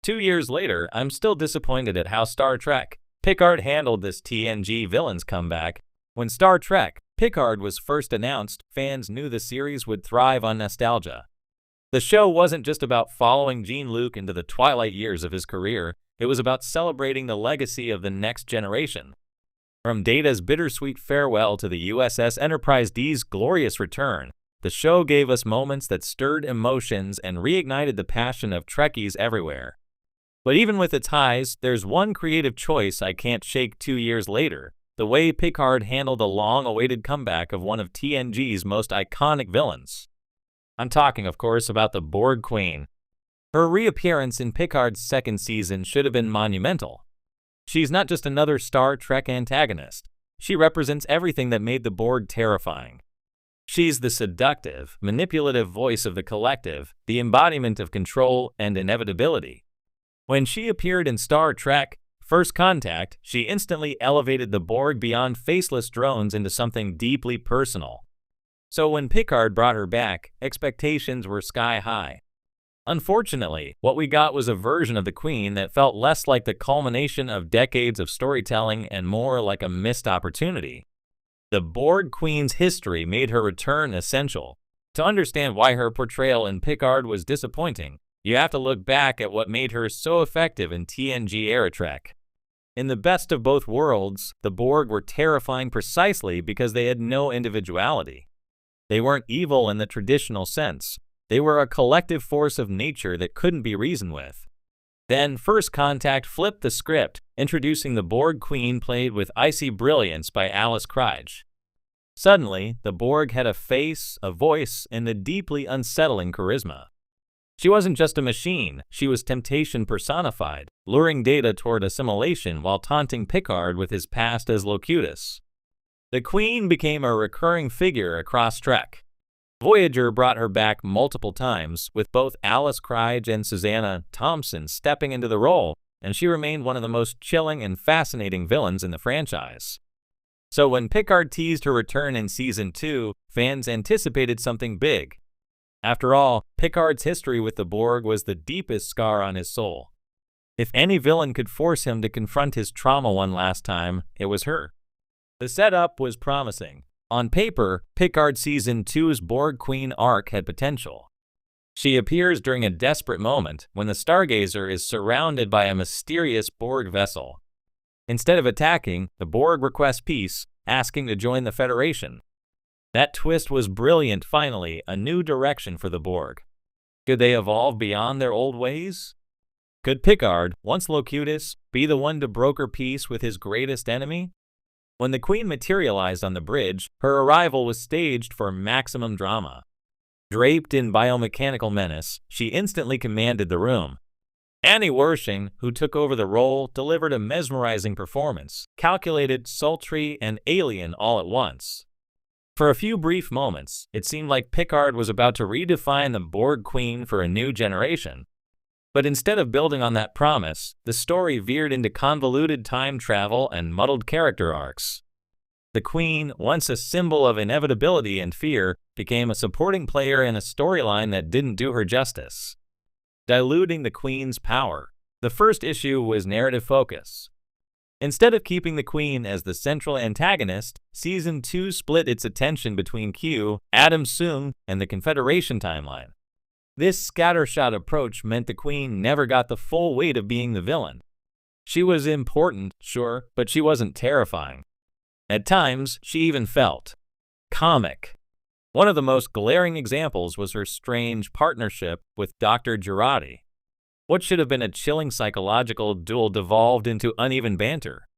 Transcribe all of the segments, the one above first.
2 years later, I'm still disappointed at how Star Trek Picard handled this TNG villain's comeback. When Star Trek Picard was first announced, fans knew the series would thrive on nostalgia. The show wasn't just about following Jean-Luc into the twilight years of his career, it was about celebrating the legacy of the next generation. From Data's bittersweet farewell to the USS Enterprise D's glorious return, the show gave us moments that stirred emotions and reignited the passion of Trekkies everywhere. But even with its highs, there's one creative choice I can't shake 2 years later: the way Picard handled a long-awaited comeback of one of TNG's most iconic villains. I'm talking, of course, about the Borg Queen. Her reappearance in Picard's second season should have been monumental. She's not just another Star Trek antagonist. She represents everything that made the Borg terrifying. She's the seductive, manipulative voice of the collective, the embodiment of control and inevitability. When she appeared in Star Trek First Contact, she instantly elevated the Borg beyond faceless drones into something deeply personal. So when Picard brought her back, expectations were sky high. Unfortunately, what we got was a version of the Queen that felt less like the culmination of decades of storytelling and more like a missed opportunity. The Borg Queen's history made her return essential. To understand why her portrayal in Picard was disappointing, you have to look back at what made her so effective in TNG-era Trek. In the best of both worlds, the Borg were terrifying precisely because they had no individuality. They weren't evil in the traditional sense. They were a collective force of nature that couldn't be reasoned with. Then First Contact flipped the script, introducing the Borg Queen played with icy brilliance by Alice Krige. Suddenly, the Borg had a face, a voice, and a deeply unsettling charisma. She wasn't just a machine, she was temptation personified, luring Data toward assimilation while taunting Picard with his past as Locutus. The Queen became a recurring figure across Trek. Voyager brought her back multiple times, with both Alice Krige and Susanna Thompson stepping into the role, and she remained one of the most chilling and fascinating villains in the franchise. So when Picard teased her return in Season 2, fans anticipated something big. After all, Picard's history with the Borg was the deepest scar on his soul. If any villain could force him to confront his trauma one last time, it was her. The setup was promising. On paper, Picard Season 2's Borg Queen arc had potential. She appears during a desperate moment when the Stargazer is surrounded by a mysterious Borg vessel. Instead of attacking, the Borg request peace, asking to join the Federation. That twist was brilliant. Finally, a new direction for the Borg. Could they evolve beyond their old ways? Could Picard, once Locutus, be the one to broker peace with his greatest enemy? When the Queen materialized on the bridge, her arrival was staged for maximum drama. Draped in biomechanical menace, she instantly commanded the room. Annie Wersching, who took over the role, delivered a mesmerizing performance, calculated, sultry, and alien all at once. For a few brief moments, it seemed like Picard was about to redefine the Borg Queen for a new generation. But instead of building on that promise, the story veered into convoluted time travel and muddled character arcs. The Queen, once a symbol of inevitability and fear, became a supporting player in a storyline that didn't do her justice. Diluting the Queen's power. The first issue was narrative focus. Instead of keeping the Queen as the central antagonist, Season 2 split its attention between Q, Adam Soong, and the Confederation timeline. This scattershot approach meant the Queen never got the full weight of being the villain. She was important, sure, but she wasn't terrifying. At times, she even felt comic. One of the most glaring examples was her strange partnership with Dr. Jurati. What should have been a chilling psychological duel devolved into uneven banter.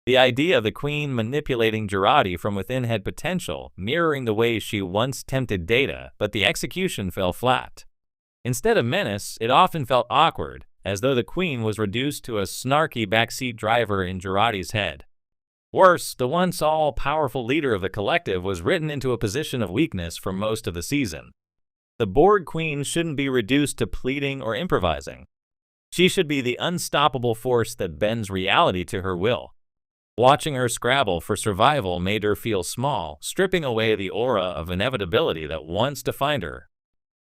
The idea of the Queen manipulating Jurati from within had potential, mirroring the way she once tempted Data, but the execution fell flat. Instead of menace, it often felt awkward, as though the Queen was reduced to a snarky backseat driver in Jurati's head. Worse, the once all-powerful leader of the collective was written into a position of weakness for most of the season. The Borg Queen shouldn't be reduced to pleading or improvising. She should be the unstoppable force that bends reality to her will. Watching her scrabble for survival made her feel small, stripping away the aura of inevitability that once defined her.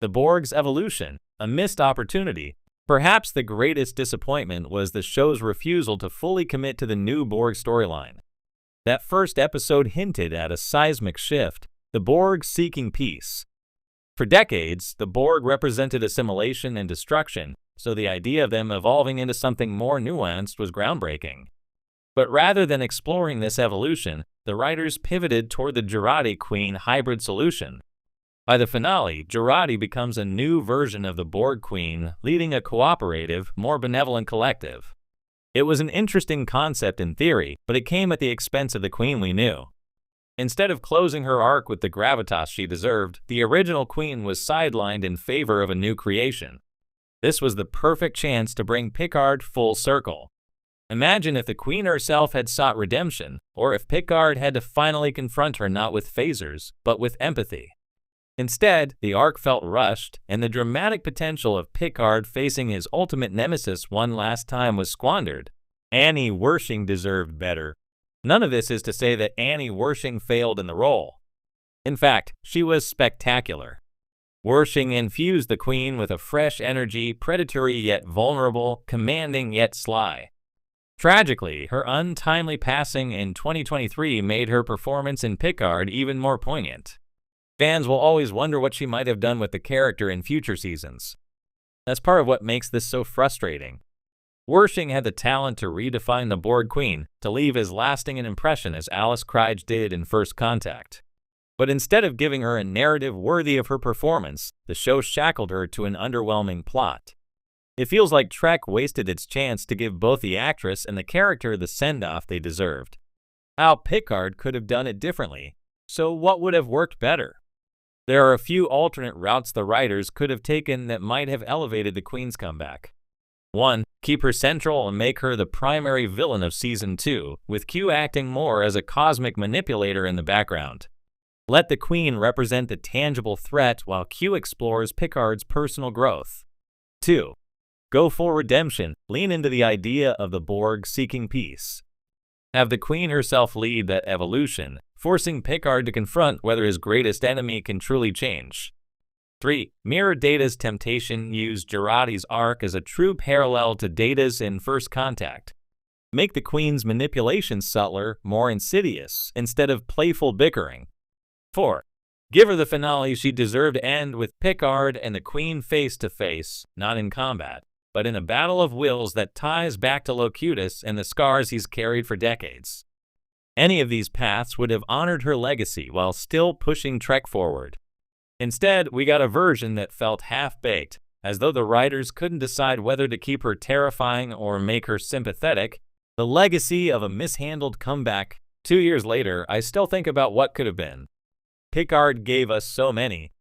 The Borg's evolution, a missed opportunity, Perhaps the greatest disappointment was the show's refusal to fully commit to the new Borg storyline. That first episode hinted at a seismic shift, the Borg seeking peace. For decades, the Borg represented assimilation and destruction, so the idea of them evolving into something more nuanced was groundbreaking. But rather than exploring this evolution, the writers pivoted toward the Jurati Queen hybrid solution. By the finale, Jurati becomes a new version of the Borg Queen, leading a cooperative, more benevolent collective. It was an interesting concept in theory, but it came at the expense of the Queen we knew. Instead of closing her arc with the gravitas she deserved, the original Queen was sidelined in favor of a new creation. This was the perfect chance to bring Picard full circle. Imagine if the Queen herself had sought redemption, or if Picard had to finally confront her not with phasers, but with empathy. Instead, the arc felt rushed, and the dramatic potential of Picard facing his ultimate nemesis one last time was squandered. Annie Wersching deserved better. None of this is to say that Annie Wersching failed in the role. In fact, she was spectacular. Wersching infused the Queen with a fresh energy, predatory yet vulnerable, commanding yet sly. Tragically, her untimely passing in 2023 made her performance in Picard even more poignant. Fans will always wonder what she might have done with the character in future seasons. That's part of what makes this so frustrating. Wersching had the talent to redefine the Borg Queen, to leave as lasting an impression as Alice Krige did in First Contact. But instead of giving her a narrative worthy of her performance, the show shackled her to an underwhelming plot. It feels like Trek wasted its chance to give both the actress and the character the send-off they deserved. How Picard could have done it differently, so what would have worked better? There are a few alternate routes the writers could have taken that might have elevated the Queen's comeback. 1. Keep her central and make her the primary villain of Season 2, with Q acting more as a cosmic manipulator in the background. Let the Queen represent the tangible threat while Q explores Picard's personal growth. 2. Go full redemption, lean into the idea of the Borg seeking peace. Have the Queen herself lead that evolution, forcing Picard to confront whether his greatest enemy can truly change. 3. Mirror Data's temptation, use Jurati's arc as a true parallel to Data's in First Contact. Make the Queen's manipulation subtler, more insidious, instead of playful bickering. 4. Give her the finale she deserved to end with Picard and the Queen face to face, not in combat, but in a battle of wills that ties back to Locutus and the scars he's carried for decades. Any of these paths would have honored her legacy while still pushing Trek forward. Instead, we got a version that felt half-baked, as though the writers couldn't decide whether to keep her terrifying or make her sympathetic. The legacy of a mishandled comeback. 2 years later, I still think about what could have been. Picard gave us so many,